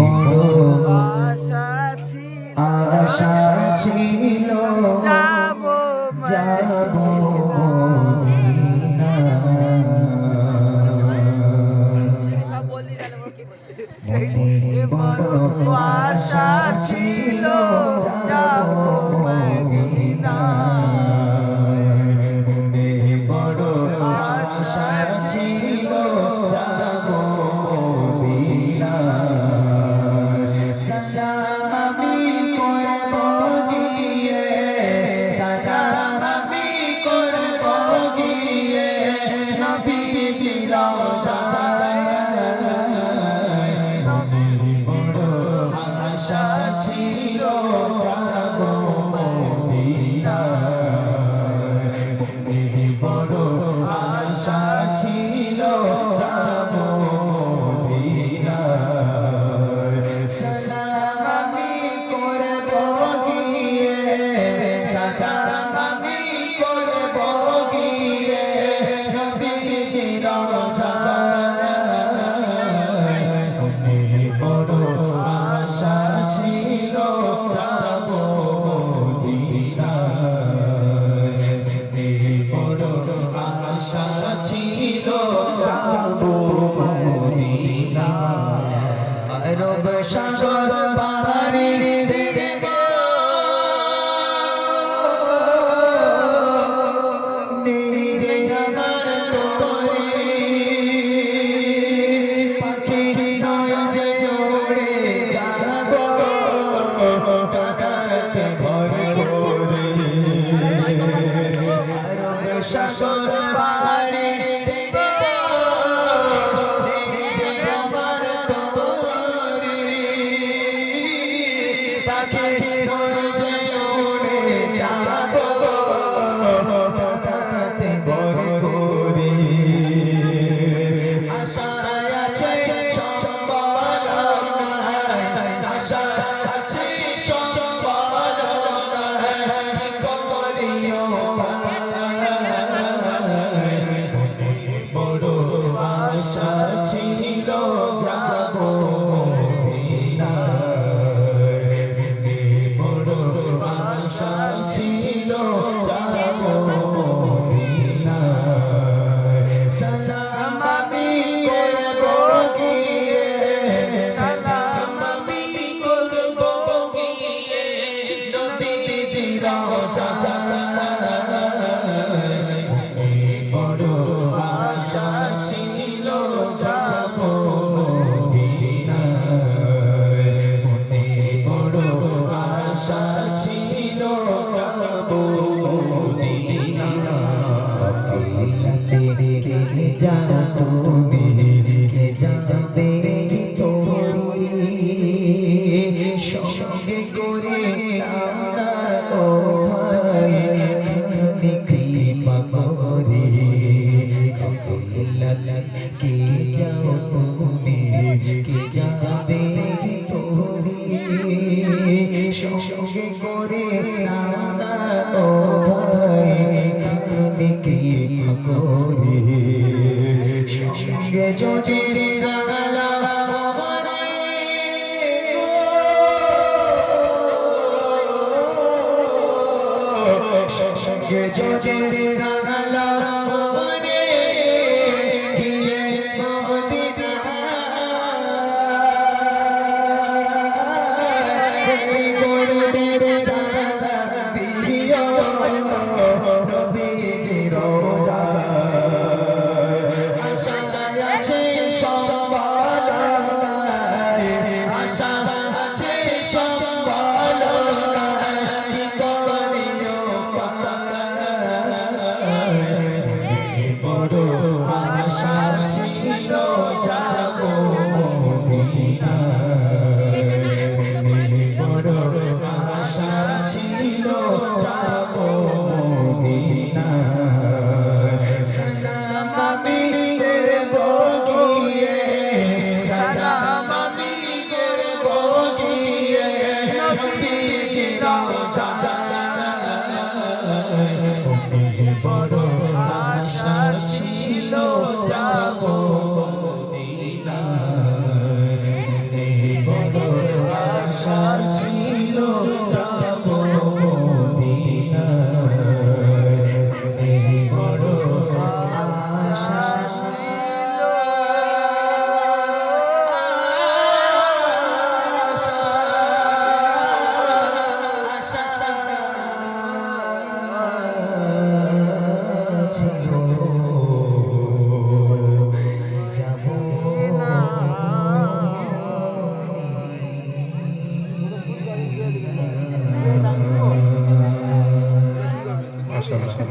বড় আশা ছিল যাব যাব মদিনা। মনে বড় আশা ছিল যাব মদিনা। মনে বড় আশা ছিল যাব মদিনা। সালাম আমি করব গিয়ে, সালাম আমি করব গিয়ে নবীজির রওজায়। মনে বড় আশা ছিল যাব মদিনা। মনে বড় আশা ছিল যাব মদিনা। সালাম আমি করব গিয়ে, সালাম আমি করব গিয়ে নবীজির রওজায়। মনে বড় আশা ছিল যাব মদিনা। মনে বড় আশা ছিল যাব মদিনা। আরব সাগর পাড়ি দেব নিজে আমার তোরে, পাখি নয় যে উড়ে যাব কাঁদাতে ভয় করে। আরব সাগর পাড়ি দেব নিজে আমার তোরে, পাখি নয় যে উড়ে যাব কাঁদাতে ভয় করে। আশা আছে সম্বল নাই, আশা আছে সম্বল নাই, কি করিও পায়। মনে বড় আশা ছিল যাব মদিনা। মনে বড় আশা ছিল যাব মদিনা। সালাম আমি করব গিয়ে, সালাম আমি করব গিয়ে নবীজির রওজায়। মনে বড় আশা ছিল যাব মদিনা। মনে বড় আশা ছিল যাব মদিনা। কাফিলাতে কে যা তুমি, কে যাবে তোরি, সঙ্গে করে না ও ভাই খানি কৃপা করে। কাফিলাতে কে যাও তুমি, কে যাবে তোরি, সঙ্গে করে না ও ভাই খানি কৃপা করে। সঙ্গে যদি রাগালা বাবারে, সঙ্গে যদি রাগালা বাবারে গিয়ে মদিনা। করবে সালাম দিও নবীজির রওজায়। আশা আছে সম্বল নাই, আশা আছে সম্বল নাই, কি করিও পায়। মনে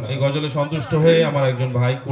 এই গজলে সন্তুষ্ট হয়ে আমার একজন ভাই